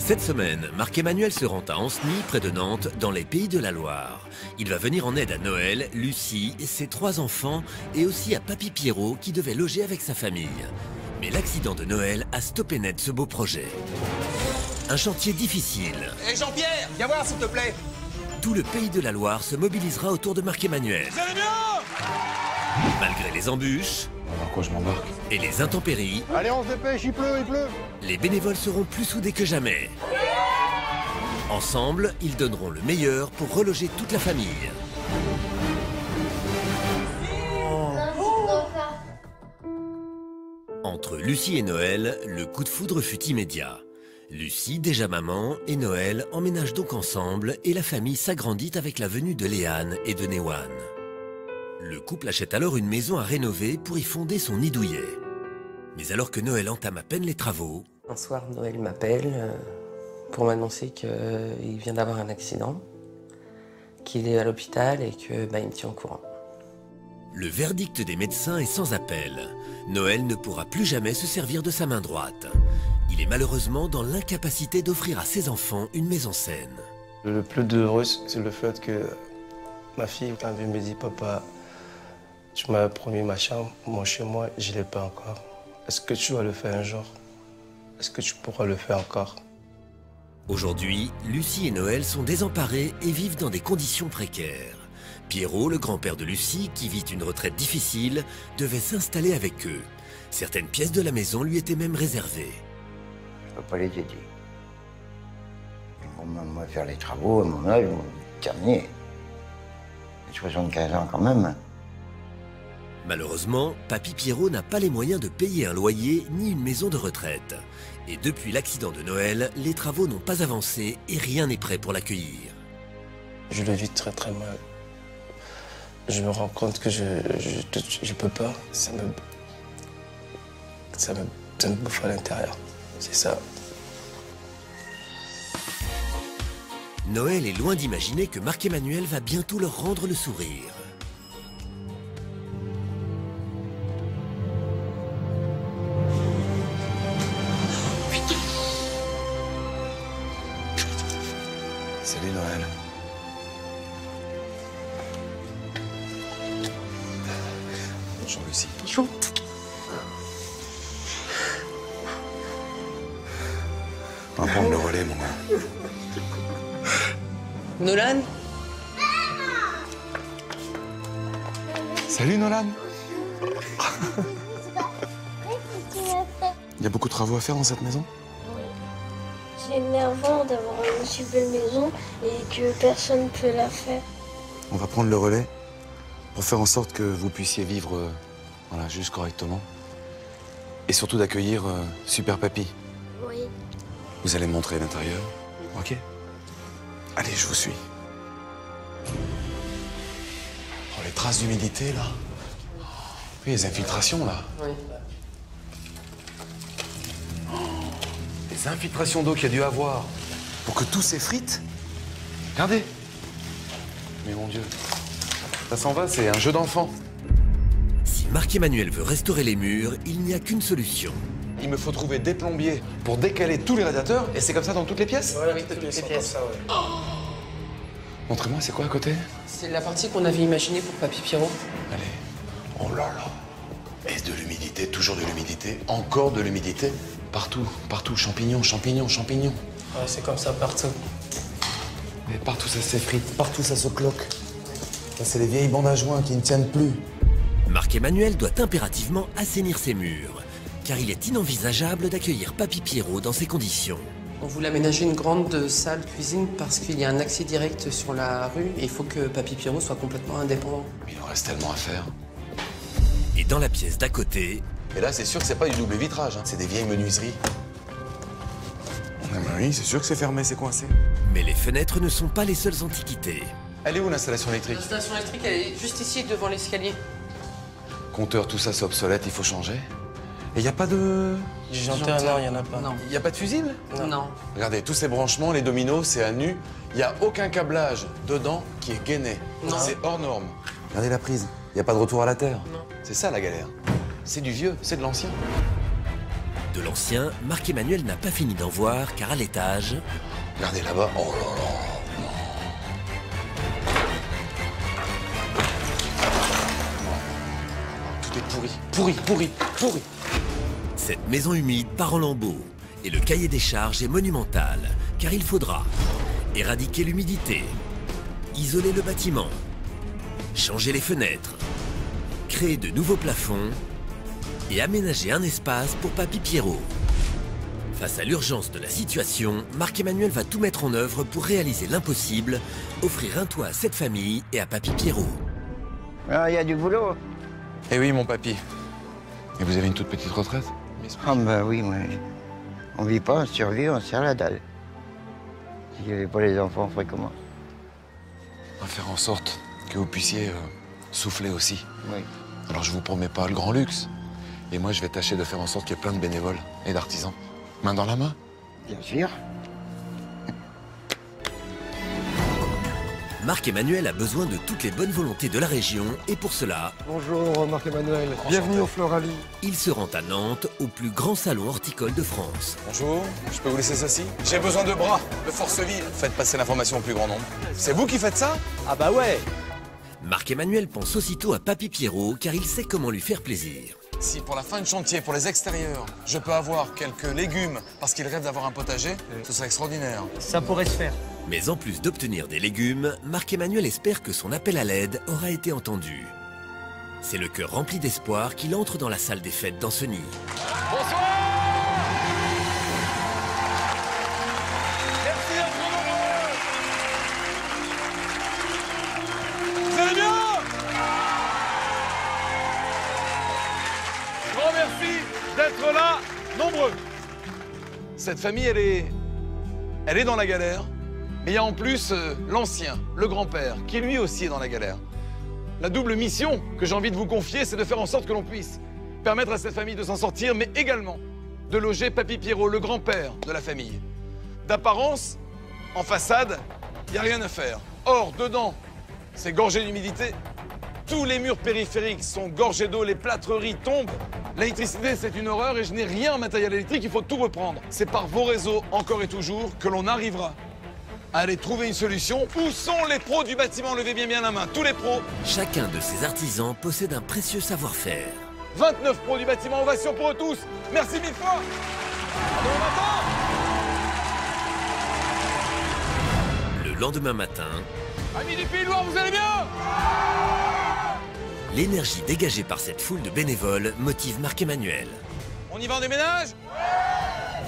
Cette semaine, Marc-Emmanuel se rend à Ancenis, près de Nantes, dans les Pays de la Loire. Il va venir en aide à Noël, Lucie, ses 3 enfants et aussi à Papy Pierrot qui devait loger avec sa famille. Mais l'accident de Noël a stoppé net ce beau projet. Un chantier difficile. Hé Jean-Pierre, viens voir s'il te plaît. Tout le Pays de la Loire se mobilisera autour de Marc-Emmanuel. Vous allez bien? Malgré les embûches Dans quoi je m'embarque? et les intempéries, Allez, on se dépêche, il pleut. les bénévoles seront plus soudés que jamais. Ensemble, ils donneront le meilleur pour reloger toute la famille. Entre Lucie et Noël, le coup de foudre fut immédiat. Lucie, déjà maman, et Noël emménagent donc ensemble et la famille s'agrandit avec la venue de Léane et de Néwan. Le couple achète alors une maison à rénover pour y fonder son nid douillet. Mais alors que Noël entame à peine les travaux, Un soir, Noël m'appelle pour m'annoncer qu'il vient d'avoir un accident, qu'il est à l'hôpital et que il me tient au courant. le verdict des médecins est sans appel. Noël ne pourra plus jamais se servir de sa main droite. Il est malheureusement dans l'incapacité d'offrir à ses enfants une maison saine. Le plus douloureux, c'est le fait que ma fille, quand elle me dit « Papa, tu m'as promis ma chambre, mon chez moi, je ne l'ai pas encore. Est-ce que tu vas le faire un jour? Est-ce que tu pourras le faire encore ?» Aujourd'hui, Lucie et Noël sont désemparés et vivent dans des conditions précaires. Pierrot, le grand-père de Lucie, qui vit une retraite difficile, devait s'installer avec eux. Certaines pièces de la maison lui étaient même réservées. Je ne peux pas les aider. Ils vont me faire les travaux, à mon âge, ils vont terminer. J'ai 75 ans quand même. Malheureusement, Papy Pierrot n'a pas les moyens de payer un loyer ni une maison de retraite. Et depuis l'accident de Noël, les travaux n'ont pas avancé et rien n'est prêt pour l'accueillir. Je le vis très très mal. Je me rends compte que je peux pas. Ça me bouffe à l'intérieur. C'est ça. Noël est loin d'imaginer que Marc-Emmanuel va bientôt leur rendre le sourire. Salut Noël. Bonjour Lucie. Bonjour. On va prendre le relais, mon gars. Nolan? Salut Nolan. Il y a beaucoup de travaux à faire dans cette maison? C'est énervant d'avoir une aussi belle maison et que personne ne peut la faire. On va prendre le relais pour faire en sorte que vous puissiez vivre voilà, juste correctement. Et surtout d'accueillir Super Papy. Oui. Vous allez me montrer l'intérieur, ok? Allez, je vous suis. Oh, les traces d'humidité, là. Oui, les infiltrations, là. Oui. Les infiltrations d'eau qu'il y a dû avoir pour que tout s'effrite. Regardez. Mais mon Dieu. Ça s'en va, c'est un jeu d'enfant. Si Marc-Emmanuel veut restaurer les murs, il n'y a qu'une solution. Il me faut trouver des plombiers pour décaler tous les radiateurs, et c'est comme ça dans toutes les pièces? Oui, toutes les pièces. Ça, ouais. Montrez-moi, c'est quoi à côté? C'est la partie qu'on avait imaginée pour Papy Pierrot. Allez. Oh là là. Et de l'humidité, toujours de l'humidité, encore de l'humidité. Partout, partout, champignons, champignons, champignons. Ouais, c'est comme ça partout. Mais partout ça s'effrite, partout ça se cloque. Ça, c'est les vieilles bandes à joints qui ne tiennent plus. Marc-Emmanuel doit impérativement assainir ses murs, car il est inenvisageable d'accueillir Papy Pierrot dans ces conditions. On voulait aménager une grande salle cuisine parce qu'il y a un accès direct sur la rue et il faut que Papy Pierrot soit complètement indépendant. Il en reste tellement à faire. Et dans la pièce d'à côté, Et là, c'est sûr que c'est pas du double vitrage, hein. C'est des vieilles menuiseries. Oui, c'est sûr que c'est fermé, c'est coincé. mais les fenêtres ne sont pas les seules antiquités. Elle est où l'installation électrique? L'installation électrique, elle est juste ici, devant l'escalier. Compteur, tout ça, c'est obsolète, il faut changer. Et il n'y a pas de... Disjoncteur, non, il n'y en a pas. Non. Il n'y a pas de fusible? Non. Regardez, tous ces branchements, les dominos, c'est à nu. Il n'y a aucun câblage dedans qui est gainé. Non. C'est hors norme. Regardez la prise. Il n'y a pas de retour à la terre. C'est ça la galère. C'est du vieux, c'est de l'ancien. de l'ancien, Marc-Emmanuel n'a pas fini d'en voir car à l'étage... Regardez là-bas. Oh là là. Tout est pourri. Pourri, pourri, pourri. Cette maison humide part en lambeaux et le cahier des charges est monumental car il faudra éradiquer l'humidité, isoler le bâtiment, changer les fenêtres, créer de nouveaux plafonds et aménager un espace pour Papy Pierrot. Face à l'urgence de la situation, Marc-Emmanuel va tout mettre en œuvre pour réaliser l'impossible, offrir un toit à cette famille et à Papy Pierrot. Ah, il y a du boulot. Eh oui, mon papy. Et vous avez une toute petite retraite? Ah bah oui, mais on vit pas, on survit, on serre la dalle. Si j'avais pas les enfants, on ferait comment? On va faire en sorte que vous puissiez souffler aussi. Oui. Alors je vous promets pas le grand luxe. Et moi, je vais tâcher de faire en sorte qu'il y ait plein de bénévoles et d'artisans. Main dans la main. Bien sûr. Marc-Emmanuel a besoin de toutes les bonnes volontés de la région et pour cela, Bonjour Marc-Emmanuel, bienvenue au Floralie. il se rend à Nantes au plus grand salon horticole de France. Bonjour, je peux vous laisser ceci? J'ai besoin de bras, de force vive. Faites passer l'information au plus grand nombre. C'est vous qui faites ça? Ah bah ouais. Marc-Emmanuel pense aussitôt à Papy Pierrot car il sait comment lui faire plaisir. Si pour la fin de chantier, pour les extérieurs, je peux avoir quelques légumes parce qu'il rêve d'avoir un potager, ce serait extraordinaire. Ça pourrait se faire. Mais en plus d'obtenir des légumes, Marc-Emmanuel espère que son appel à l'aide aura été entendu. C'est le cœur rempli d'espoir qu'il entre dans la salle des fêtes d'Ancenis. Bonsoir! Merci d'être nombreux! Vous allez bien? Grand merci d'être là, nombreux. Cette famille, elle est dans la galère. Mais il y a en plus l'ancien, le grand-père, qui lui aussi est dans la galère. La double mission que j'ai envie de vous confier, c'est de faire en sorte que l'on puisse permettre à cette famille de s'en sortir, mais également de loger Papy Pierrot, le grand-père de la famille. D'apparence, en façade, il n'y a rien à faire. Or, dedans, c'est gorgé d'humidité. Tous les murs périphériques sont gorgés d'eau, les plâtreries tombent. L'électricité, c'est une horreur et je n'ai rien en matériel électrique, il faut tout reprendre. C'est par vos réseaux, encore et toujours, que l'on arrivera à aller trouver une solution. Où sont les pros du bâtiment? Levez bien la main, tous les pros. Chacun de ces artisans possède un précieux savoir-faire. 29 pros du bâtiment, ovation pour eux tous. Merci mille fois. Bon matin. Le lendemain matin, Amis du Pays de Loire, vous allez bien? l'énergie dégagée par cette foule de bénévoles motive Marc-Emmanuel. On y va en déménage?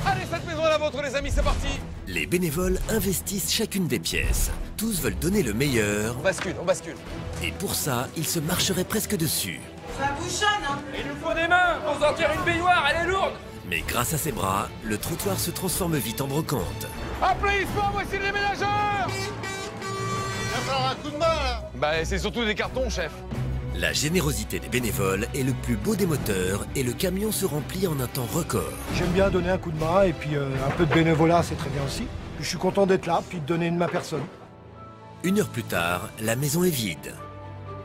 Allez, cette maison est la vôtre, les amis, c'est parti. Les bénévoles investissent chacune des pièces. Tous veulent donner le meilleur. On bascule, on bascule. Et pour ça, ils se marcheraient presque dessus. Ça bouchonne, hein. Il nous faut des mains pour sortir une baignoire, elle est lourde. Mais grâce à ses bras, le trottoir se transforme vite en brocante. Applaudissements, voici le déménageur. Il va falloir un coup de main là. Bah, c'est surtout des cartons, chef. La générosité des bénévoles est le plus beau des moteurs et le camion se remplit en un temps record. J'aime bien donner un coup de main et puis un peu de bénévolat, c'est très bien aussi. Puis je suis content d'être là, puis de donner de ma personne. Une heure plus tard, la maison est vide.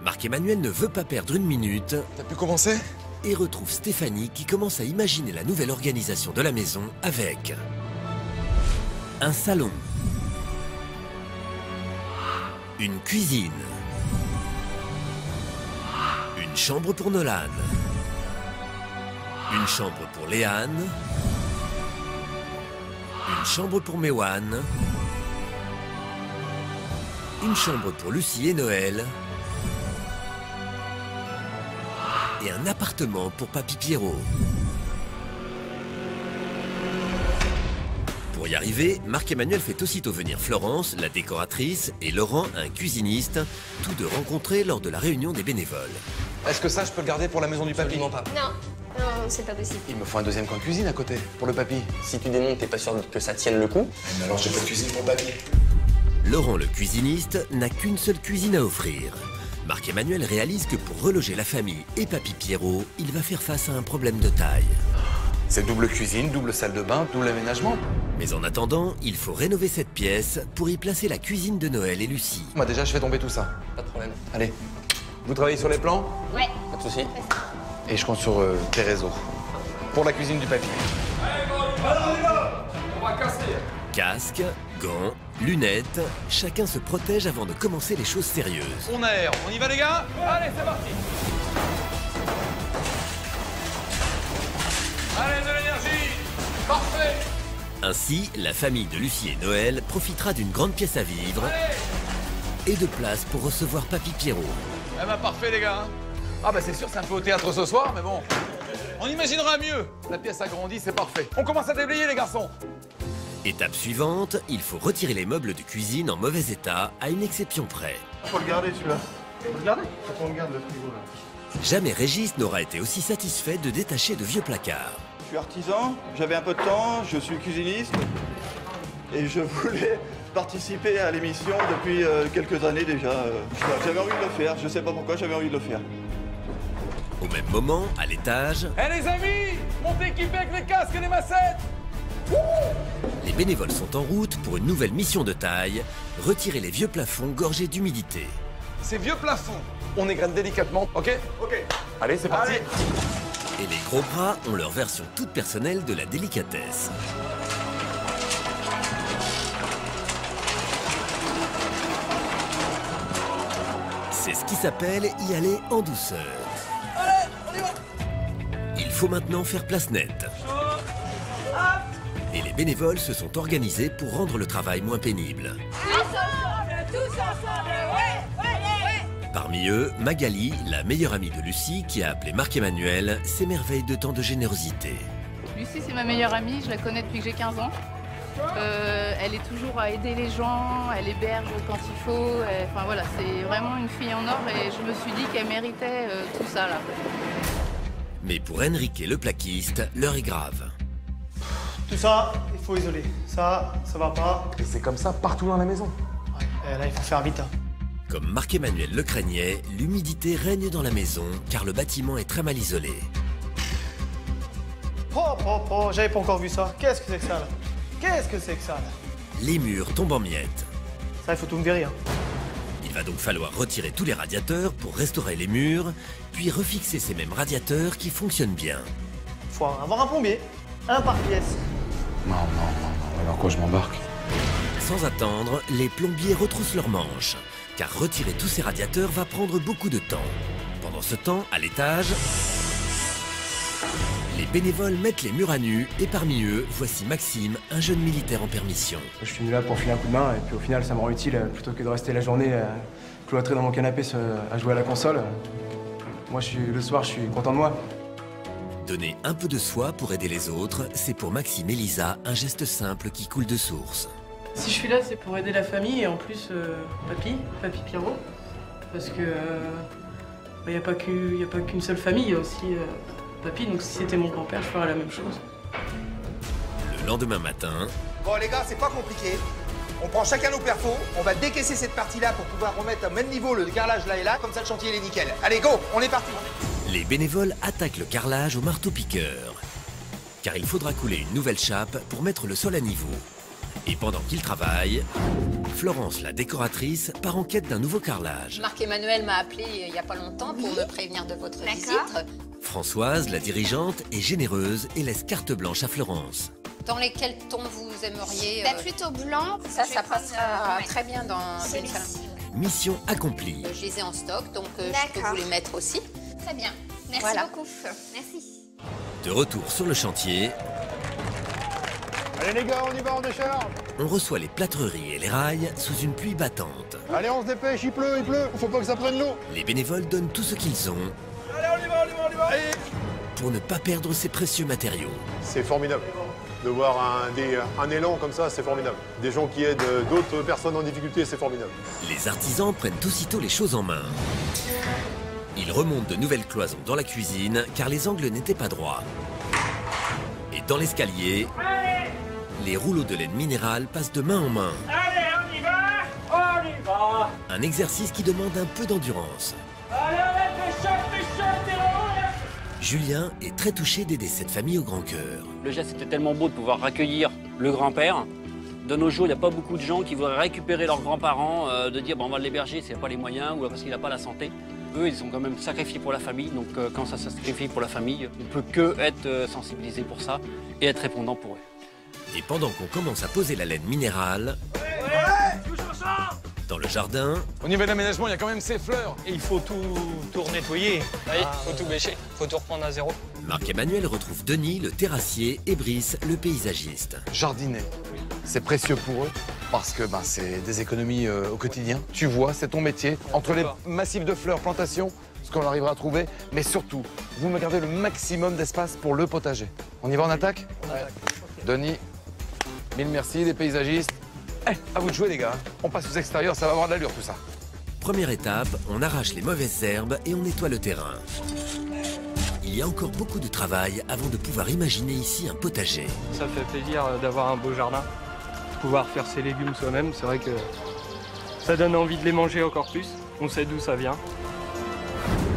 Marc-Emmanuel ne veut pas perdre une minute T'as pu commencer? et retrouve Stéphanie qui commence à imaginer la nouvelle organisation de la maison avec un salon, une cuisine, une chambre pour Nolan, une chambre pour Léane, une chambre pour Méwan, une chambre pour Lucie et Noël et un appartement pour Papy Pierrot. Pour y arriver, Marc-Emmanuel fait aussitôt venir Florence, la décoratrice, et Laurent, un cuisiniste, tous deux rencontrés lors de la réunion des bénévoles. Est-ce que ça, je peux le garder pour la maison du papy? Absolument pas. Non, non, c'est pas possible. Il me faut un deuxième coin cuisine à côté, pour le papy. Si tu démontes, t'es pas sûr que ça tienne le coup? Mais alors, j'ai pas de cuisine pour papy. Laurent, le cuisiniste, n'a qu'une seule cuisine à offrir. Marc-Emmanuel réalise que pour reloger la famille et Papy Pierrot, il va faire face à un problème de taille. C'est double cuisine, double salle de bain, double aménagement. Mais en attendant, il faut rénover cette pièce pour y placer la cuisine de Noël et Lucie. Moi, déjà, je fais tomber tout ça. Pas de problème. Allez. Vous travaillez sur les plans? Ouais. Pas de soucis. Et je compte sur tes réseaux. pour la cuisine du papy. On va casser. Casque, gants, lunettes, chacun se protège avant de commencer les choses sérieuses. On aère, on y va les gars? Allez, c'est parti. Allez, de l'énergie. Parfait. Ainsi, la famille de Lucie et Noël profitera d'une grande pièce à vivre et de place pour recevoir Papy Pierrot. Eh ben parfait les gars. Ah bah c'est sûr, c'est un peu au théâtre ce soir, mais bon. On imaginera mieux. La pièce agrandie, c'est parfait. On commence à déblayer les garçons. Étape suivante, il faut retirer les meubles de cuisine en mauvais état, à une exception près. Faut le garder celui-là. Faut le garder? Faut qu'on le garde le frigo là. Jamais Régis n'aura été aussi satisfait de détacher de vieux placards. Je suis artisan, j'avais un peu de temps, je suis cuisiniste et je voulais participer à l'émission depuis quelques années déjà. J'avais envie de le faire, je sais pas pourquoi j'avais envie de le faire. Au même moment, à l'étage, Eh les amis, montez équipés avec les casques et les massettes. les bénévoles sont en route pour une nouvelle mission de taille, retirer les vieux plafonds gorgés d'humidité. Ces vieux plafonds, on égrène délicatement, ok? Ok. Allez, c'est parti. Et les gros bras ont leur version toute personnelle de la délicatesse. C'est ce qui s'appelle y aller en douceur. Allez, on y va. Il faut maintenant faire place nette. Et les bénévoles se sont organisés pour rendre le travail moins pénible. Tous ensemble, ouais. Parmi eux, Magali, la meilleure amie de Lucie, qui a appelé Marc-Emmanuel, s'émerveille de tant de générosité. Lucie, c'est ma meilleure amie, je la connais depuis que j'ai 15 ans. Elle est toujours à aider les gens, elle héberge quand il faut. Enfin voilà, c'est vraiment une fille en or et je me suis dit qu'elle méritait tout ça là. Mais pour Enrique le plaquiste, l'heure est grave. Tout ça, il faut isoler. Ça va pas. Et c'est comme ça partout dans la maison. Ouais, là, il faut faire vite. Hein. Comme Marc-Emmanuel le craignait, l'humidité règne dans la maison car le bâtiment est très mal isolé. Oh, j'avais pas encore vu ça. Qu'est-ce que c'est que ça là? Qu'est-ce que c'est que ça là? Les murs tombent en miettes. Ça, il faut tout me verrer. Hein. Il va donc falloir retirer tous les radiateurs pour restaurer les murs, puis refixer ces mêmes radiateurs qui fonctionnent bien. Faut avoir un plombier, un par pièce. Non, alors quoi je m'embarque? Sans attendre, les plombiers retroussent leurs manches, car retirer tous ces radiateurs va prendre beaucoup de temps. Pendant ce temps, à l'étage, les bénévoles mettent les murs à nu, et parmi eux, voici Maxime, un jeune militaire en permission. Je suis venu là pour filer un coup de main, et puis au final, ça me rend utile, plutôt que de rester la journée cloîtré dans mon canapé à jouer à la console. Moi, le soir, je suis content de moi. Donner un peu de soi pour aider les autres, c'est pour Maxime et Lisa un geste simple qui coule de source. Si je suis là, c'est pour aider la famille et en plus Papy Pierrot. Parce que il n'y a pas qu'une seule famille, il y a aussi Papy. Donc si c'était mon grand-père, je ferais la même chose. Le lendemain matin... Bon les gars, c'est pas compliqué. On prend chacun nos perfos, on va décaisser cette partie-là pour pouvoir remettre au même niveau le carrelage là et là, comme ça le chantier il est nickel. Allez go, on est parti. Les bénévoles attaquent le carrelage au marteau-piqueur. Car il faudra couler une nouvelle chape pour mettre le sol à niveau. Et pendant qu'ils travaillent, Florence, la décoratrice, part en quête d'un nouveau carrelage. Marc-Emmanuel m'a appelé il n'y a pas longtemps pour me prévenir de votre visite. Françoise, la dirigeante, est généreuse et laisse carte blanche à Florence. Dans lesquels tons vous aimeriez Plutôt blanc. Ça passera très bien dans une salle. Mission accomplie. Je les ai en stock, donc je peux vous les mettre aussi. Très bien. Merci beaucoup. Merci. De retour sur le chantier, Allez les gars, on y va, on décharge. on reçoit les plâtreries et les rails sous une pluie battante. Allez, on se dépêche, il pleut, faut pas que ça prenne l'eau. Les bénévoles donnent tout ce qu'ils ont Allez, on y va. Allez. pour ne pas perdre ces précieux matériaux. C'est formidable. De voir un élan comme ça, c'est formidable. Des gens qui aident d'autres personnes en difficulté, c'est formidable. Les artisans prennent aussitôt les choses en main. Ils remontent de nouvelles cloisons dans la cuisine car les angles n'étaient pas droits. Et dans l'escalier, les rouleaux de laine minérale passent de main en main. Allez, on y va. Un exercice qui demande un peu d'endurance. Allez, fais chaud, Julien est très touché d'aider cette famille au grand cœur. Le geste était tellement beau de pouvoir accueillir le grand-père. De nos jours, il n'y a pas beaucoup de gens qui voudraient récupérer leurs grands-parents, de dire bon, on va l'héberger, c'est pas les moyens ou parce qu'il n'a pas la santé. Eux, ils sont quand même sacrifiés pour la famille, donc quand ça se sacrifie pour la famille, on ne peut que être sensibilisé pour ça et être répondant pour eux. Et pendant qu'on commence à poser la laine minérale, dans le jardin, au niveau de l'aménagement, il y a quand même ces fleurs. Et il faut tout renettoyer. Oui, il faut tout bêcher, il faut tout reprendre à zéro. Marc-Emmanuel retrouve Denis, le terrassier, et Brice, le paysagiste. Jardiner, c'est précieux pour eux parce que c'est des économies au quotidien. Tu vois, c'est ton métier. Entre les massifs de fleurs, plantations, ce qu'on arrivera à trouver, mais surtout, vous me gardez le maximum d'espace pour le potager. On y va en attaque? Ouais. Denis, mille merci, les paysagistes. À vous de jouer, les gars. On passe aux extérieurs, ça va avoir de l'allure, tout ça. Première étape, on arrache les mauvaises herbes et on nettoie le terrain. Il y a encore beaucoup de travail avant de pouvoir imaginer ici un potager. Ça fait plaisir d'avoir un beau jardin, pouvoir faire ses légumes soi-même. C'est vrai que ça donne envie de les manger encore plus. On sait d'où ça vient.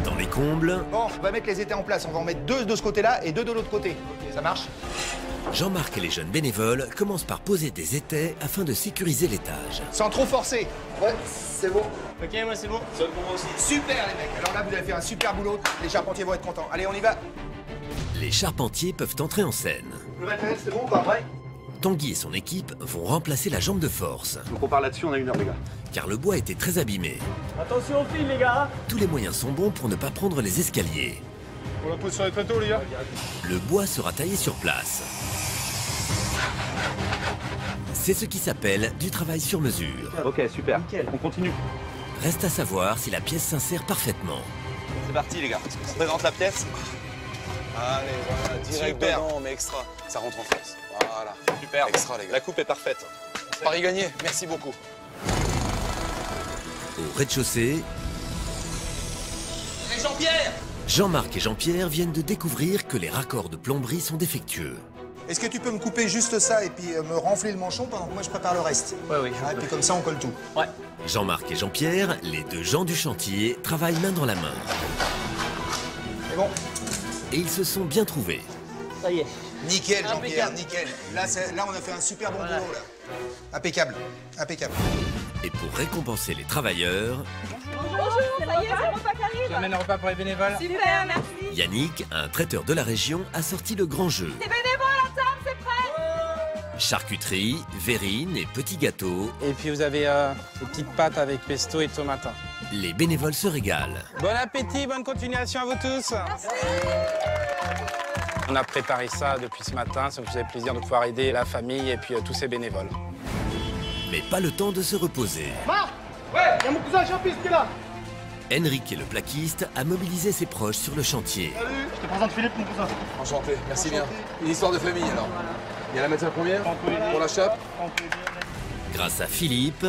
Dans les combles... Bon, on va mettre les étais en place. On va en mettre 2 de ce côté-là et 2 de l'autre côté. Ça marche? Jean-Marc et les jeunes bénévoles commencent par poser des étais afin de sécuriser l'étage. Sans trop forcer. Ouais, c'est bon. Ok, moi c'est bon. C'est bon pour moi aussi. Super les mecs. Alors là, vous avez fait un super boulot. Les charpentiers vont être contents. Allez, on y va. Les charpentiers peuvent entrer en scène. Le matériel, c'est bon ou pas? Ouais. Tanguy et son équipe vont remplacer la jambe de force. Donc on part là-dessus, on a 1 heure, les gars. Car le bois était très abîmé. Attention aux fils, les gars. Tous les moyens sont bons pour ne pas prendre les escaliers. On la pose sur les plateaux, les gars. Le bois sera taillé sur place. C'est ce qui s'appelle du travail sur mesure. Ok, super. Nickel. On continue. Reste à savoir si la pièce s'insère parfaitement. C'est parti, les gars. On présente la pièce. Allez, voilà, direct dedans, mais extra. Ça rentre en face. Voilà. Super. Extra, les gars. La coupe est parfaite. Paris gagné, merci beaucoup. Au rez-de-chaussée, Et Jean-Pierre! Jean-Marc et Jean-Pierre viennent de découvrir que les raccords de plomberie sont défectueux. Est-ce que tu peux me couper juste ça et puis me renfler le manchon pendant que moi je prépare le reste? Oui. Et puis comme ça on colle tout. Ouais. Jean-Marc et Jean-Pierre, les deux gens du chantier, travaillent main dans la main. C'est bon. Et ils se sont bien trouvés. Ça y est. Nickel Jean-Pierre, nickel. Là on a fait un super bon boulot là. Impeccable, impeccable. Et pour récompenser les travailleurs, Bonjour, ça y est, c'est le repas qui arrive. J'amène un repas pour les bénévoles. Super, merci. Yannick, un traiteur de la région, a sorti le grand jeu. C'est bénévole à table, c'est prêt. Charcuterie, verrine et petits gâteaux. Et puis vous avez des petites pâtes avec pesto et tomate. Les bénévoles se régalent. Bon appétit, bonne continuation à vous tous. Merci. On a préparé ça depuis ce matin, ça nous faisait plaisir de pouvoir aider la famille et puis tous ces bénévoles. Mais pas le temps de se reposer. Marc! Ouais, y a mon cousin Jean-Pierre qui est là. Henrik, le plaquiste, a mobilisé ses proches sur le chantier. Salut, je te présente Philippe, mon cousin. Enchanté, merci bien. Une histoire de famille alors. Il y a la matière première pour la chape. Grâce à Philippe,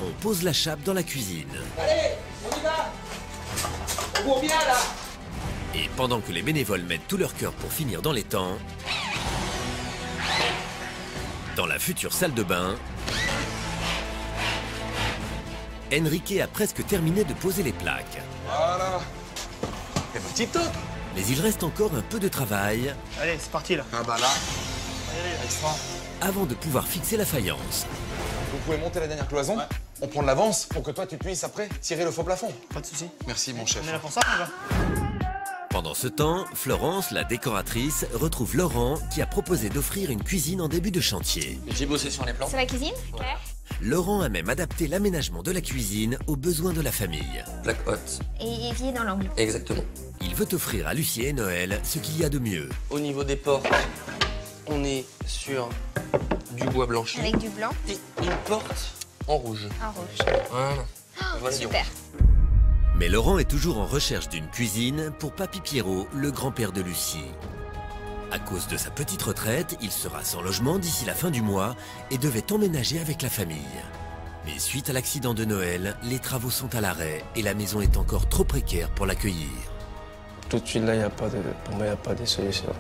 on pose la chape dans la cuisine. Allez, on y va. On bourre bien là. Et pendant que les bénévoles mettent tout leur cœur pour finir dans les temps, dans la future salle de bain, Henrique a presque terminé de poser les plaques. Voilà. Et petit top. Mais il reste encore un peu de travail. Allez, c'est parti là. Ah bah là, extra. Avant de pouvoir fixer la faïence. Vous pouvez monter la dernière cloison. Ouais. On prend de l'avance pour que toi tu puisses après tirer le faux plafond. Pas de souci. Merci mon chef. On est là pour ça, on va. Pendant ce temps, Florence, la décoratrice, retrouve Laurent qui a proposé d'offrir une cuisine en début de chantier. J'ai bossé sur les plans. C'est la cuisine? Ouais. Laurent a même adapté l'aménagement de la cuisine aux besoins de la famille. Plaque haute. Et évier dans l'angle. Exactement. Il veut offrir à Lucie et Noël ce qu'il y a de mieux. Au niveau des portes, on est sur du bois blanchi. Avec du blanc. Et une porte en rouge. En rouge. Voilà. Oh, super. Mais Laurent est toujours en recherche d'une cuisine pour Papy Pierrot, le grand-père de Lucie. À cause de sa petite retraite, il sera sans logement d'ici la fin du mois et devait emménager avec la famille. Mais suite à l'accident de Noël, les travaux sont à l'arrêt et la maison est encore trop précaire pour l'accueillir. Tout de suite là, pour moi, il n'y a pas de solution.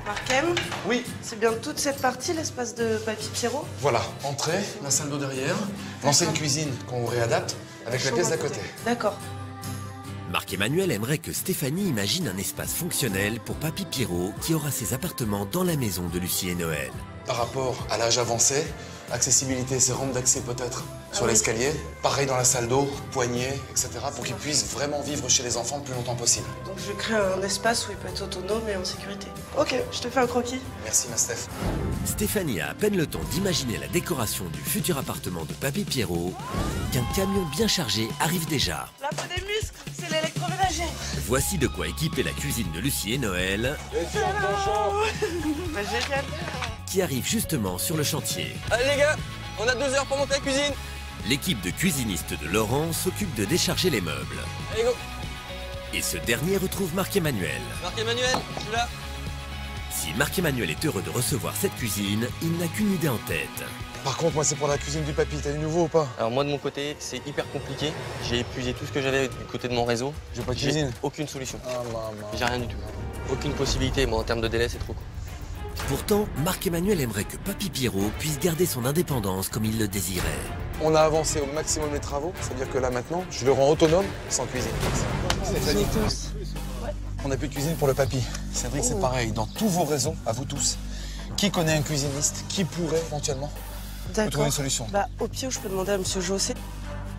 Markem? Oui. C'est bien toute cette partie, l'espace de Papy Pierrot? Voilà, entrée, la salle d'eau derrière, l'ancienne cuisine qu'on réadapte avec la pièce d'à côté. D'accord. Marc-Emmanuel aimerait que Stéphanie imagine un espace fonctionnel pour Papy Pierrot qui aura ses appartements dans la maison de Lucie et Noël. Par rapport à l'âge avancé, Accessibilité, c'est rampe d'accès peut-être. Sur l'escalier, pareil dans la salle d'eau, poignée, etc. pour qu'il puisse vraiment vivre chez les enfants le plus longtemps possible. Donc je crée un espace où il peut être autonome et en sécurité. Ok, je te fais un croquis. Merci ma Steph. Stéphanie a à peine le temps d'imaginer la décoration du futur appartement de Papy Pierrot qu'un camion bien chargé arrive déjà. La peau des muscles, c'est l'électroménager. Voici de quoi équiper la cuisine de Lucie et Noël, Bah, génial. qui arrive justement sur le chantier. Allez les gars, on a 2 heures pour monter la cuisine. L'équipe de cuisinistes de Laurent s'occupe de décharger les meubles. Allez go. Et ce dernier retrouve Marc-Emmanuel. Marc-Emmanuel, je suis là. Si Marc-Emmanuel est heureux de recevoir cette cuisine, il n'a qu'une idée en tête. Par contre, moi, c'est pour la cuisine du papy. T'as du nouveau ou pas? Alors moi, de mon côté, c'est hyper compliqué. J'ai épuisé tout ce que j'avais du côté de mon réseau. J'ai pas de cuisine. Aucune solution. Ah, maman. J'ai rien du tout. Aucune possibilité. Moi, en termes de délai, c'est trop court. Pourtant, Marc-Emmanuel aimerait que Papy Pierrot puisse garder son indépendance comme il le désirait. On a avancé au maximum les travaux, c'est-à-dire que là, maintenant, je le rends autonome sans cuisine. Stéphanie, on n'a plus de cuisine pour le papy. Cédric, c'est pareil. Dans tous vos réseaux, à vous tous, qui connaît un cuisiniste qui pourrait éventuellement trouver une solution? Bah, au pire, je peux demander à Monsieur Jossé.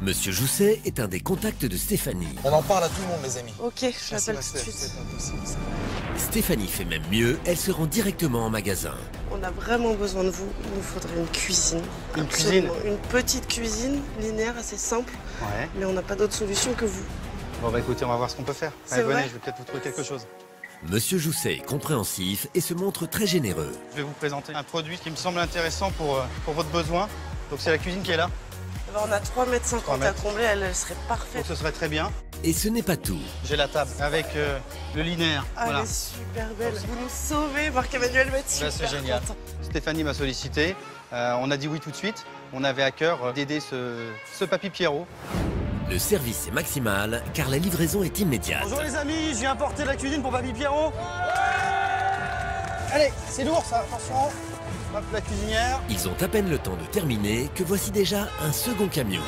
Monsieur Jousset est un des contacts de Stéphanie. On en parle à tout le monde, les amis. Ok, je l'appelle tout de suite. C'est pas possible, ça. Stéphanie fait même mieux, elle se rend directement en magasin. On a vraiment besoin de vous. Il nous faudrait une cuisine. Une Absolument. Une petite cuisine linéaire, assez simple. Ouais. Mais on n'a pas d'autre solution que vous. Bon bah écoutez, on va voir ce qu'on peut faire. C'est Allez, venez, vrai je vais peut-être vous trouver quelque chose. Monsieur Jousset est compréhensif et se montre très généreux. Je vais vous présenter un produit qui me semble intéressant pour votre besoin. Donc c'est la cuisine qui est là. Eh ben, on a 3,50 m à combler, elle serait parfaite. Donc ce serait très bien. Et ce n'est pas tout. J'ai la table avec le linéaire. Ah, voilà. elle est super belle. Vous nous sauvez, Marc-Emmanuel va être super C'est génial. content. Stéphanie m'a sollicité. On a dit oui tout de suite. On avait à cœur d'aider ce papy Pierrot. Le service est maximal car la livraison est immédiate. Bonjour les amis, je viens apporter la cuisine pour papy Pierrot. Allez, c'est lourd ça, attention. Hop, la cuisinière. Ils ont à peine le temps de terminer que voici déjà un second camion.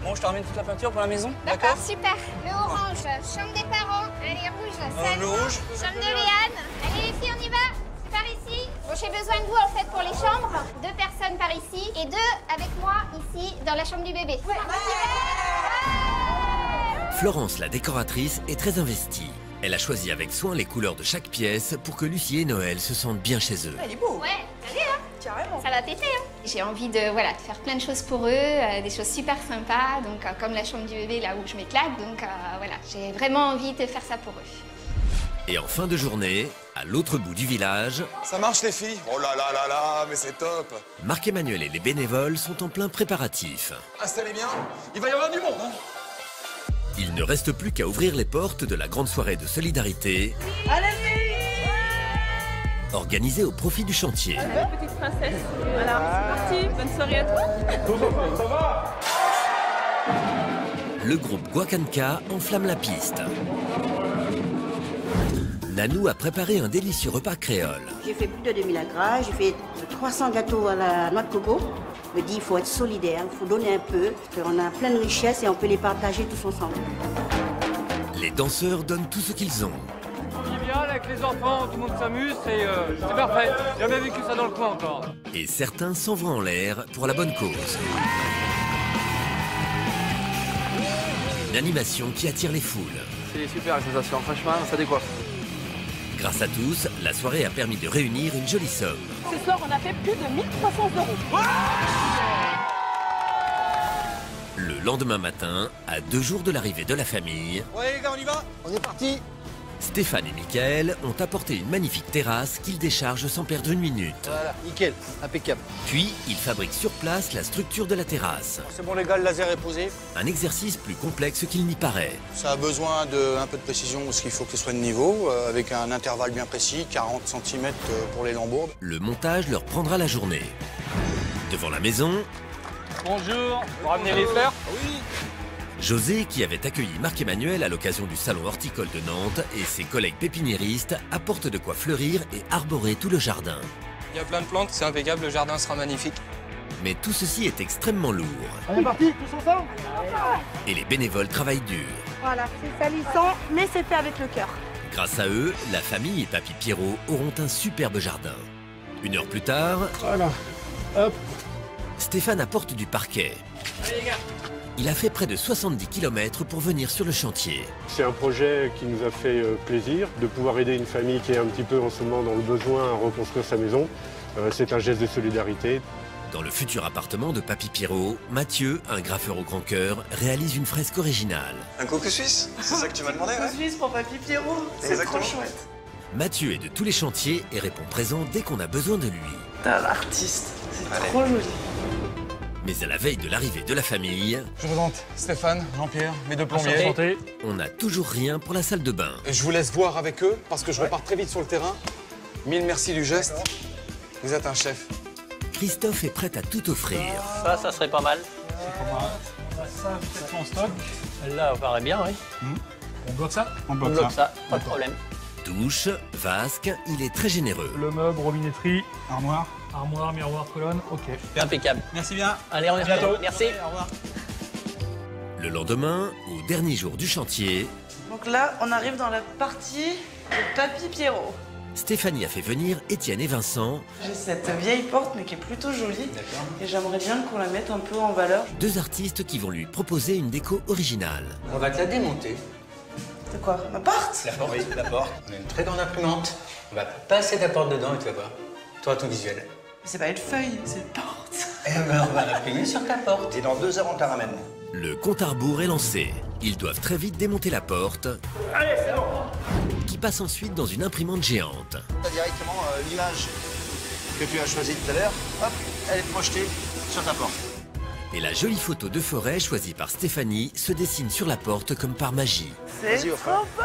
Bon, je te ramène toute la peinture pour la maison. D'accord, super. Le orange, chambre des parents. Allez, rouge, salon. Le rouge. Chambre de Léane. Allez les filles, on y va. C'est par ici. Bon, j'ai besoin de vous en fait pour les chambres. 2 personnes par ici et 2 avec moi ici dans la chambre du bébé. Ouais. Florence, la décoratrice, est très investie. Elle a choisi avec soin les couleurs de chaque pièce pour que Lucie et Noël se sentent bien chez eux. Il est beau. Ouais, allez hein. Carrément. Ça va péter hein. J'ai envie de faire plein de choses pour eux, des choses super sympas, donc comme la chambre du bébé là où je m'éclate, donc voilà, j'ai vraiment envie de faire ça pour eux. Et en fin de journée, à l'autre bout du village, Ça marche, les filles? Oh là là là là, mais c'est top. Marc-Emmanuel et les bénévoles sont en plein préparatif. Installez bien, il va y avoir du monde, hein. Il ne reste plus qu'à ouvrir les portes de la grande soirée de solidarité organisée au profit du chantier. Allez, petite princesse. Voilà, c'est parti. Bonne soirée à toi. Ça va? Le groupe Guacanca enflamme la piste. Nanou a préparé un délicieux repas créole. J'ai fait plus de 2000 agras, j'ai fait 300 gâteaux à la noix de coco. Je me dis, il faut être solidaire, il faut donner un peu, parce qu'on a plein de richesses et on peut les partager tous ensemble. Les danseurs donnent tout ce qu'ils ont. Convivial avec les enfants, tout le monde s'amuse, c'est parfait. J'ai jamais vécu ça dans le coin encore. Et certains s'envoient en l'air pour la bonne cause. Une animation qui attire les foules. C'est super la sensation, franchement, ça décoiffe. Grâce à tous, la soirée a permis de réunir une jolie somme. Ce soir, on a fait plus de 1 300 €. Le lendemain matin, à 2 jours de l'arrivée de la famille, Ouais les gars, on y va? On est parti. Stéphane et Mickaël ont apporté une magnifique terrasse qu'ils déchargent sans perdre une minute. Voilà, nickel, impeccable. Puis, ils fabriquent sur place la structure de la terrasse. C'est bon les gars, le laser est posé. Un exercice plus complexe qu'il n'y paraît. Ça a besoin d'un peu de précision parce qu'il faut que ce soit de niveau, avec un intervalle bien précis, 40 cm pour les lambourdes. Le montage leur prendra la journée. Devant la maison, Bonjour, vous ramenez les fleurs? Oui. José, qui avait accueilli Marc-Emmanuel à l'occasion du salon horticole de Nantes, et ses collègues pépiniéristes apportent de quoi fleurir et arborer tout le jardin. Il y a plein de plantes, c'est impeccable, le jardin sera magnifique. Mais tout ceci est extrêmement lourd. On est parti, tous ensemble. Et les bénévoles travaillent dur. Voilà, c'est salissant, mais c'est fait avec le cœur. Grâce à eux, la famille et Papy Pierrot auront un superbe jardin. 1 heure plus tard, Voilà, hop. Stéphane apporte du parquet. Allez les gars. Il a fait près de 70 km pour venir sur le chantier. C'est un projet qui nous a fait plaisir de pouvoir aider une famille qui est un petit peu en ce moment dans le besoin à reconstruire sa maison. C'est un geste de solidarité. Dans le futur appartement de Papy Pierrot, Mathieu, un graffeur au grand cœur, réalise une fresque originale. Un coco suisse? C'est ça que tu m'as demandé, Un ouais? coco suisse pour Papy Pierrot, c'est trop chouette. Mathieu est de tous les chantiers et répond présent dès qu'on a besoin de lui. T'es un artiste, c'est trop joli. Mais à la veille de l'arrivée de la famille, Je vous présente Stéphane, Jean-Pierre, mes deux plombiers. Enchanté. on n'a toujours rien pour la salle de bain. Et je vous laisse voir avec eux parce que je repars très vite sur le terrain. Mille merci du geste. Vous êtes un chef. Christophe est prêt à tout offrir. Ça serait pas mal. Ça, peut-être en stock. Là, on paraît bien, oui. On bloque ça? On bloque ça, pas de problème. Douche, vasque, il est très généreux. Le meuble, robinetterie, armoire. Armoire, miroir, colonne, ok. Impeccable. Merci bien. Allez, on est bientôt. Merci. Au revoir. Le lendemain, au dernier jour du chantier, Donc là, on arrive dans la partie de Papy Pierrot. Stéphanie a fait venir Étienne et Vincent, J'ai cette vieille porte, mais qui est plutôt jolie. Et j'aimerais bien qu'on la mette un peu en valeur. deux artistes qui vont lui proposer une déco originale. On va te la démonter. De quoi? Ma porte? La porte, oui, la porte. On a une très grande imprimante. On va passer ta porte dedans et tu vas voir. Toi, ton visuel. Mais c'est pas une feuille, c'est une porte. Eh ben, on va l'imprimer sur ta porte. Et dans 2 heures, on te la ramène. Le compte à rebours est lancé. Ils doivent très vite démonter la porte, Allez, c'est bon. qui passe ensuite dans une imprimante géante. Directement l'image que tu as choisie tout à l'heure, hop, elle est projetée sur ta porte. Et la jolie photo de forêt choisie par Stéphanie se dessine sur la porte comme par magie. C'est Vas-y, au trop beau!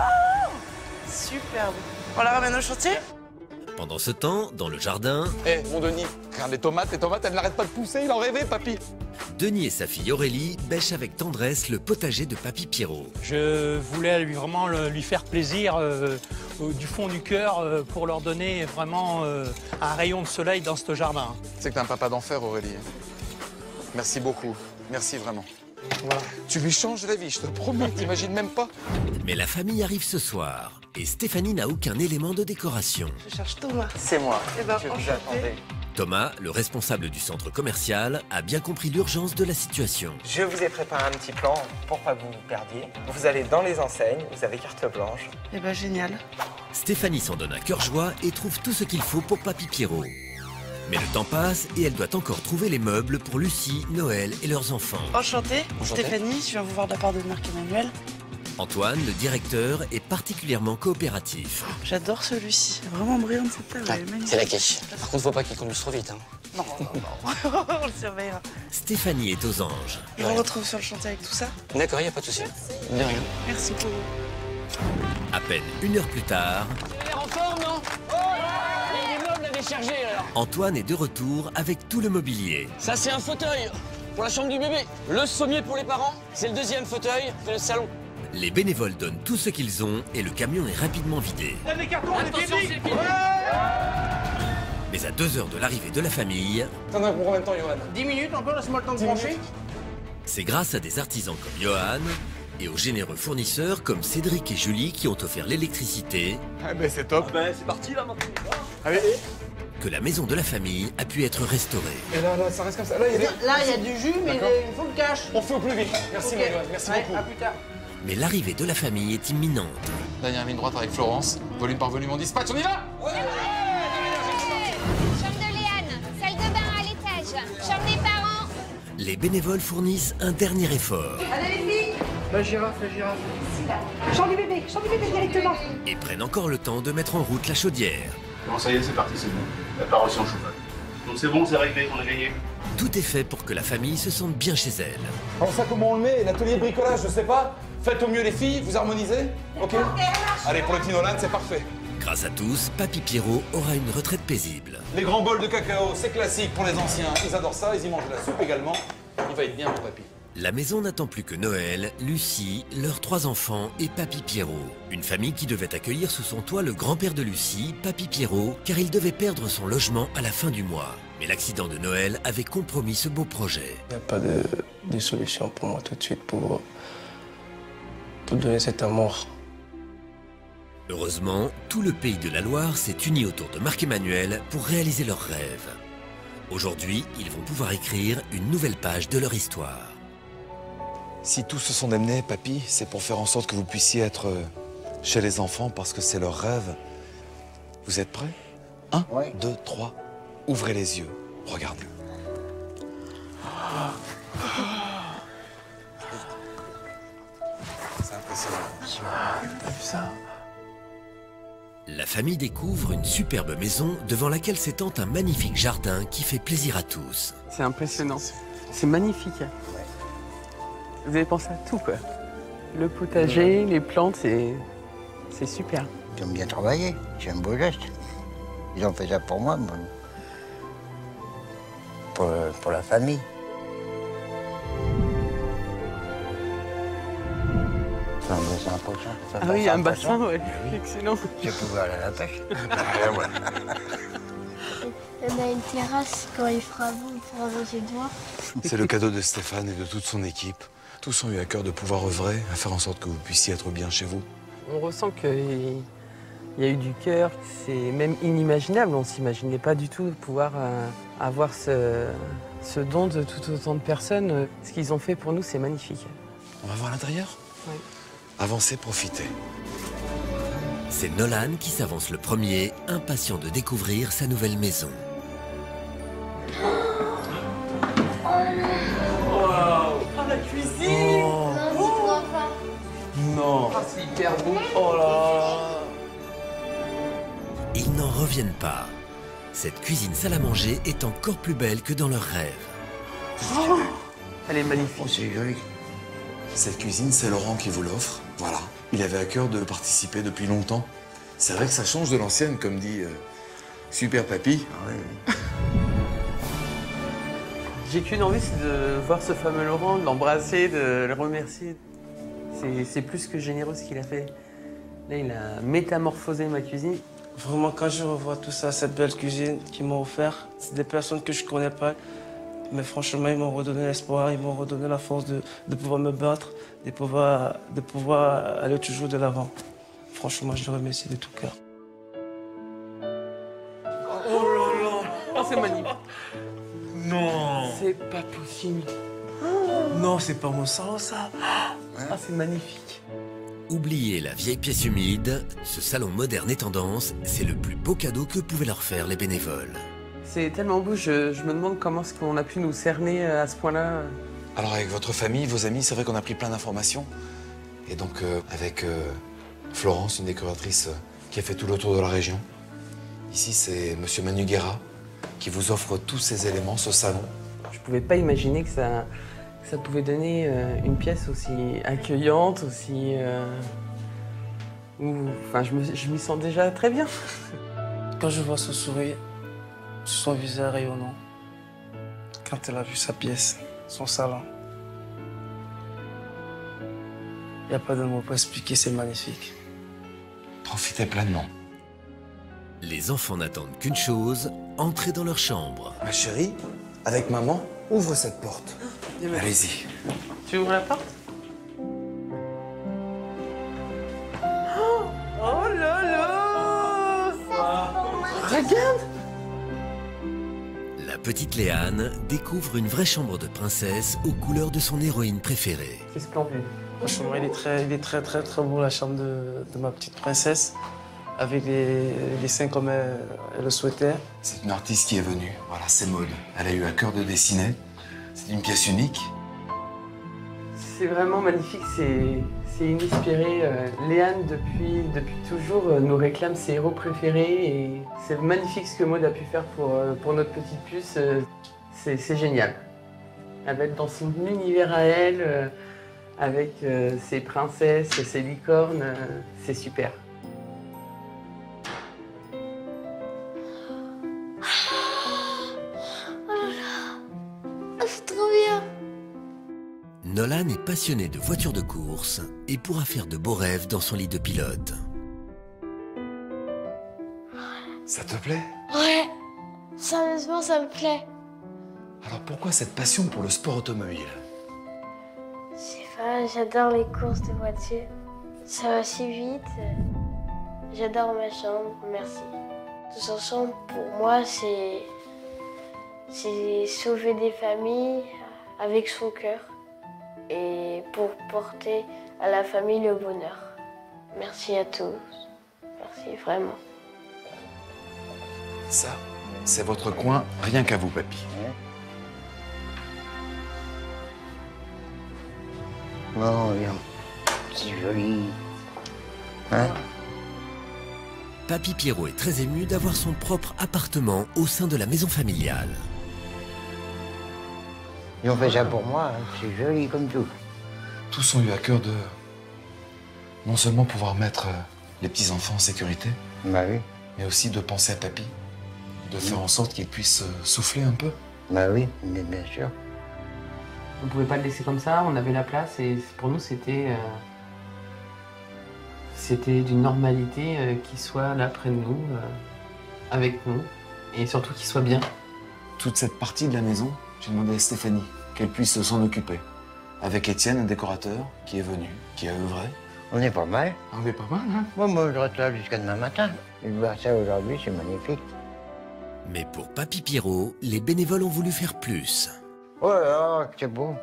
Superbe. On la ramène au chantier? Pendant ce temps, dans le jardin, Eh, mon Denis, regarde les tomates, elles n'arrêtent pas de pousser, il en rêvait, papy. Denis et sa fille Aurélie bêchent avec tendresse le potager de Papy Pierrot. Je voulais vraiment lui faire plaisir du fond du cœur pour leur donner vraiment un rayon de soleil dans ce jardin. C'est que t'es un papa d'enfer, Aurélie. Merci beaucoup. Merci vraiment. Voilà. Tu lui changes la vie, je te le promets, t'imagines même pas. Mais la famille arrive ce soir et Stéphanie n'a aucun élément de décoration. Je cherche Thomas. C'est moi. Eh ben, Je vous enchanté. attendais. Thomas, le responsable du centre commercial, a bien compris l'urgence de la situation. Je vous ai préparé un petit plan pour pas que vous vous perdiez. Vous allez dans les enseignes, vous avez carte blanche. Eh ben, génial. Stéphanie s'en donne à cœur joie et trouve tout ce qu'il faut pour Papy Pierrot. Mais le temps passe et elle doit encore trouver les meubles pour Lucie, Noël et leurs enfants. Enchantée. Enchanté. Stéphanie, je viens vous voir de la part de Marc-Emmanuel. Antoine, le directeur, est particulièrement coopératif. J'adore celui-ci. Vraiment brillante cette table, elle est magnifique. C'est la quiche. Par contre, faut pas qu'il conduise trop vite. Hein. Non, on le surveillera. Stéphanie est aux anges. Je vous retrouve sur le chantier avec tout ça. D'accord, y a pas de souci. De rien. Merci beaucoup. À peine une heure plus tard, En forme, non? Les meubles à décharger, alors. Antoine est de retour avec tout le mobilier. Ça, c'est un fauteuil pour la chambre du bébé. Le sommier pour les parents, c'est le deuxième fauteuil, c'est le salon. Les bénévoles donnent tout ce qu'ils ont et le camion est rapidement vidé. Donne les cartons, Attention, c'est fini. Mais à 2 heures de l'arrivée de la famille, T'en as pour combien de temps, Johan? 10 minutes encore, laisse-moi le temps de brancher. c'est grâce à des artisans comme Johan et aux généreux fournisseurs comme Cédric et Julie qui ont offert l'électricité Ah ben c'est top. C'est parti là maintenant. Allez. que la maison de la famille a pu être restaurée. Et là, ça reste comme ça. Là, il y a du jus, mais D'accord. il faut le cash. On fait au plus vite. Merci, Ok. mon Johan. Merci Ouais, beaucoup. à plus tard. Mais l'arrivée de la famille est imminente. Dernière ligne droite avec Florence. Volume par volume, on dispatch, on y va? Chambre de Léane, salle de bain à l'étage, chambre des parents. Les bénévoles fournissent un dernier effort Allez les filles. La girafe. Chambre du bébé directement. et prennent encore le temps de mettre en route la chaudière. Bon, ça y est, c'est parti, c'est bon. La part aussi en chauffage. Donc c'est bon, c'est réglé, on a gagné. Tout est fait pour que la famille se sente bien chez elle. Alors ça, comment on le met? L'atelier bricolage, je sais pas. Faites au mieux les filles, vous harmonisez? Ok. Allez, pour le petit Nolan, c'est parfait. Grâce à tous, Papy Pierrot aura une retraite paisible. Les grands bols de cacao, c'est classique pour les anciens. Ils adorent ça, ils y mangent de la soupe également. Il va être bien, mon papy. La maison n'attend plus que Noël, Lucie, leurs 3 enfants et Papy Pierrot. Une famille qui devait accueillir sous son toit le grand-père de Lucie, Papy Pierrot, car il devait perdre son logement à la fin du mois. Mais l'accident de Noël avait compromis ce beau projet. Il n'y a pas de solution pour moi tout de suite pour donner cet amour. Heureusement, tout le pays de la Loire s'est uni autour de Marc-Emmanuel pour réaliser leur rêve. Aujourd'hui, ils vont pouvoir écrire une nouvelle page de leur histoire. Si tous se sont amenés, papy, c'est pour faire en sorte que vous puissiez être chez les enfants parce que c'est leur rêve. Vous êtes prêts? 1, 2, 3. Ouvrez les yeux. Regardez. C'est impressionnant. T'as vu ça? La famille découvre une superbe maison devant laquelle s'étend un magnifique jardin qui fait plaisir à tous. C'est impressionnant. C'est magnifique. Vous avez pensé à tout, quoi. Le potager, les plantes, c'est super. Ils ont bien travaillé. C'est un beau geste. Ils ont fait ça pour moi, pour la famille. C'est un bassin à poisson. Ah oui, un bassin, ouais. Excellent. Je pouvais aller à la pêche. On a une terrasse, quand il fera beau, il pourra manger dehors. C'est le cadeau de Stéphane et de toute son équipe. Tous ont eu à cœur de pouvoir œuvrer, à faire en sorte que vous puissiez être bien chez vous. On ressent qu'il y a eu du cœur, c'est même inimaginable. On ne s'imaginait pas du tout de pouvoir avoir ce don de tout autant de personnes. Ce qu'ils ont fait pour nous, c'est magnifique. On va voir l'intérieur? Oui. Avancez, profitez. C'est Nolan qui s'avance le premier, impatient de découvrir sa nouvelle maison. La cuisine! Non, c'est hyper beau. Oh là là! Ils n'en reviennent pas. Cette cuisine salle à manger est encore plus belle que dans leurs rêves. Oh, elle est magnifique. Oh, c'est joli. Cette cuisine, c'est Laurent qui vous l'offre. Voilà. Il avait à cœur de participer depuis longtemps. C'est vrai que ça change de l'ancienne, comme dit Super Papy. Ah oui. J'ai qu'une envie, c'est de voir ce fameux Laurent, de l'embrasser, de le remercier. C'est plus que généreux ce qu'il a fait. Là, il a métamorphosé ma cuisine. Vraiment, quand je revois tout ça, cette belle cuisine qu'ils m'ont offert, c'est des personnes que je ne connais pas. Mais franchement, ils m'ont redonné l'espoir, ils m'ont redonné la force de pouvoir me battre, de pouvoir aller toujours de l'avant. Franchement, je les remercie de tout cœur. Oh là là! Oh, c'est magnifique! Non! C'est pas possible. Non, c'est pas mon salon, ça. Ah, c'est magnifique. Oubliez la vieille pièce humide, ce salon moderne et tendance, c'est le plus beau cadeau que pouvaient leur faire les bénévoles. C'est tellement beau, je me demande comment est-ce qu'on a pu nous cerner à ce point-là. Alors avec votre famille, vos amis, c'est vrai qu'on a pris plein d'informations. Et donc avec Florence, une décoratrice qui a fait tout le tour de la région. Ici, c'est Monsieur Manu Guerra qui vous offre tous ces éléments, ce salon. Je pouvais pas imaginer que ça pouvait donner une pièce aussi accueillante, aussi... Enfin, je m'y sens déjà très bien. Quand je vois ce sourire, son visage rayonnant, quand elle a vu sa pièce, son salon, il n'y a pas de mots pour expliquer, c'est magnifique. Profitez pleinement. Les enfants n'attendent qu'une chose, entrer dans leur chambre. Ma chérie, avec maman, ouvre cette porte. Allez-y. Tu ouvres la porte? Oh là là! Regarde! La petite Léane découvre une vraie chambre de princesse aux couleurs de son héroïne préférée. C'est splendide. Franchement, il est très beau, la chambre de ma petite princesse, avec les dessins comme elle le souhaitait. C'est une artiste qui est venue. Voilà, c'est Maud. Elle a eu à cœur de dessiner. C'est une pièce unique. C'est vraiment magnifique, c'est inespéré. Léane, depuis toujours, nous réclame ses héros préférés. Et c'est magnifique ce que Maud a pu faire pour notre petite puce. C'est génial. Elle va être dans son univers à elle, avec ses princesses, ses licornes. C'est super. C'est trop bien. Nolan est passionné de voitures de course et pourra faire de beaux rêves dans son lit de pilote. Ça te plaît? Ouais, sérieusement, ça me plaît. Alors pourquoi cette passion pour le sport automobile? Je sais pas, j'adore les courses de voitures. Ça va si vite. J'adore ma chambre, merci. Tous ensemble, pour moi, c'est C'est sauver des familles avec son cœur et pour porter à la famille le bonheur. Merci à tous. Merci vraiment. Ça, c'est votre coin, rien qu'à vous, papy. Oh, bien. C'est joli. Hein? Papy Pierrot est très ému d'avoir son propre appartement au sein de la maison familiale. Ils ont fait ça pour moi, hein. C'est joli comme tout. Tous ont eu à cœur de non seulement pouvoir mettre les petits-enfants en sécurité, bah oui, mais aussi de penser à papy, de faire en sorte qu'il puisse souffler un peu. Bah oui, mais bien sûr. On ne pouvait pas le laisser comme ça, on avait la place et pour nous c'était d'une normalité qu'il soit là près de nous, avec nous et surtout qu'il soit bien. Toute cette partie de la maison, j'ai demandé à Stéphanie qu'elle puisse s'en occuper. Avec Étienne, un décorateur, qui est venu, qui a œuvré. On est pas mal. On est pas mal, hein? Moi, je reste là jusqu'à demain matin. Et voir ça aujourd'hui, c'est magnifique. Mais pour Papy Pierrot, les bénévoles ont voulu faire plus. Oh là là, c'est beau.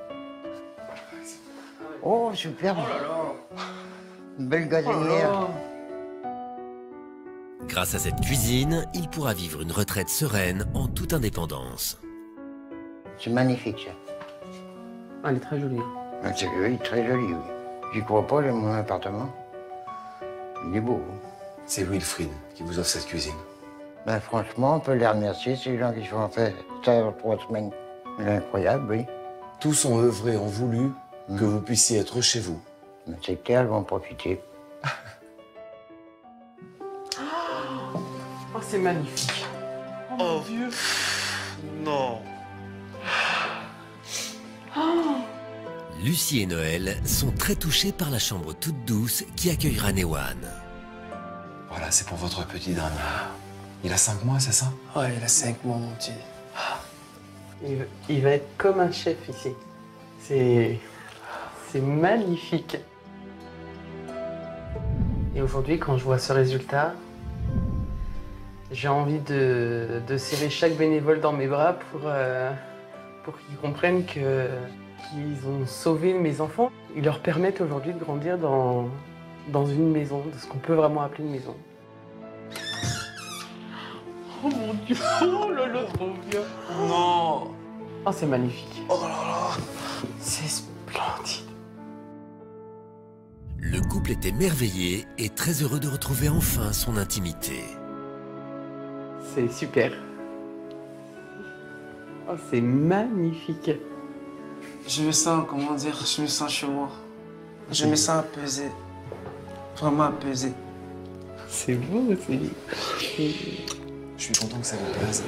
Oh, superbe. Oh là là. Une belle gazinière. Oh là là. Grâce à cette cuisine, il pourra vivre une retraite sereine en toute indépendance. C'est magnifique, ça. Elle est très jolie. C'est joli, très joli, oui. J'y crois pas, j'aime mon appartement. Il est beau. C'est Wilfried qui vous offre cette cuisine. Ben, franchement, on peut les remercier, ces gens qui sont fait ça en 3 semaines. C'est incroyable, oui. Tous ont œuvré, ont voulu que vous puissiez être chez vous. C'est clair, elles vont en profiter. Oh, c'est magnifique. Oh, vieux. Non. Lucie et Noël sont très touchés par la chambre toute douce qui accueillera Newan. Voilà, c'est pour votre petit dernier. Il a 5 mois, c'est ça? Ouais, il a 5 mois, mon petit. Il va être comme un chef ici. C'est magnifique. Et aujourd'hui, quand je vois ce résultat, j'ai envie de serrer chaque bénévole dans mes bras pour qu'ils comprennent qu'ils ont sauvé mes enfants. Ils leur permettent aujourd'hui de grandir dans une maison, de ce qu'on peut vraiment appeler une maison. Oh mon Dieu, oh là là, trop bien. Non. Oh, c'est magnifique. Oh là là. C'est splendide. Le couple est émerveillé et très heureux de retrouver enfin son intimité. C'est super. Oh, c'est magnifique. Je me sens, comment dire, je me sens chez moi. Je me sens apaisé. Vraiment apaisé. C'est beau aussi. Je suis content que ça vous plaise.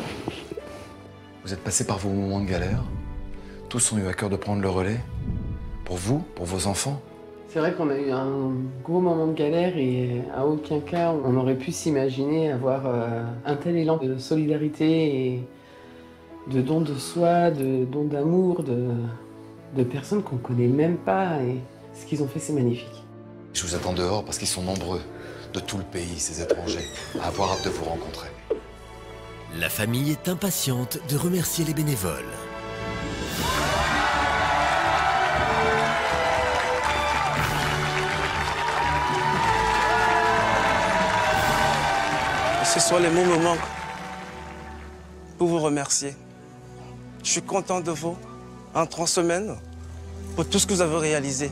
Vous êtes passé par vos moments de galère. Tous ont eu à cœur de prendre le relais. Pour vous, pour vos enfants. C'est vrai qu'on a eu un gros moment de galère et à aucun cas on aurait pu s'imaginer avoir un tel élan de solidarité et de don de soi, de don d'amour, de personnes qu'on connaît même pas. Et ce qu'ils ont fait, c'est magnifique. Je vous attends dehors parce qu'ils sont nombreux, de tout le pays, ces étrangers, à avoir hâte de vous rencontrer. La famille est impatiente de remercier les bénévoles. Ce sont les mots me manquent pour vous remercier. Je suis content de vous en 3 semaines pour tout ce que vous avez réalisé.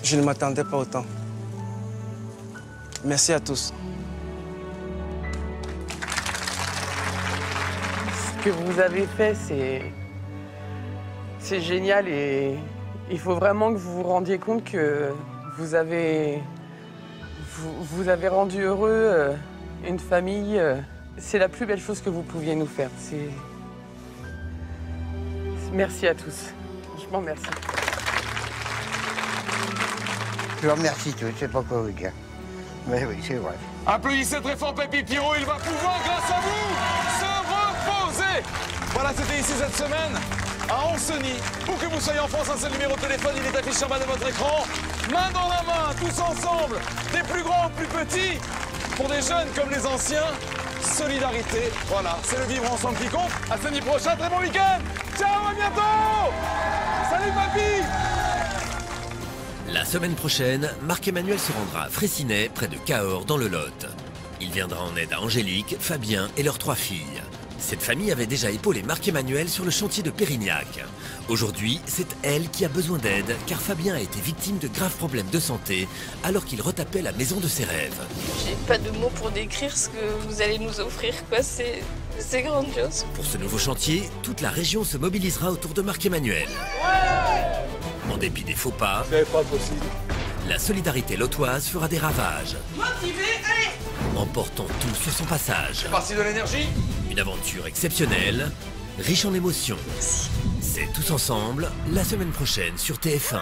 Je ne m'attendais pas autant. Merci à tous. Ce que vous avez fait, c'est génial et il faut vraiment que vous vous rendiez compte que vous avez rendu heureux une famille. C'est la plus belle chose que vous pouviez nous faire. Merci à tous. Franchement, merci. Je vous remercie tous, je sais pas quoi vous dire. Mais oui, c'est vrai. Applaudissez très fort Papy Pierrot, il va pouvoir, grâce à vous, se reposer. Voilà, c'était ici cette semaine, à Ancenis. Où que vous soyez en France, un seul numéro de téléphone, il est affiché en bas de votre écran. Main dans la main, tous ensemble, des plus grands aux plus petits, pour des jeunes comme les anciens. solidarité. Voilà, c'est le vivre ensemble qui compte. À samedi prochain, très bon week-end. Ciao, à bientôt. Salut papy. La semaine prochaine, Marc-Emmanuel se rendra à Fraissinet, près de Cahors, dans le Lot. Il viendra en aide à Angélique, Fabien et leurs 3 filles. Cette famille avait déjà épaulé Marc-Emmanuel sur le chantier de Pérignac. Aujourd'hui, c'est elle qui a besoin d'aide, car Fabien a été victime de graves problèmes de santé alors qu'il retapait la maison de ses rêves. J'ai pas de mots pour décrire ce que vous allez nous offrir, quoi. C'est grandiose. Pour ce nouveau chantier, toute la région se mobilisera autour de Marc-Emmanuel. En dépit des faux pas, c'est pas possible. La solidarité lotoise fera des ravages. Motivé, allez! Emportant tout sur son passage. C'est parti de l'énergie. Une aventure exceptionnelle, riche en émotions. C'est Tous ensemble, la semaine prochaine sur TF1.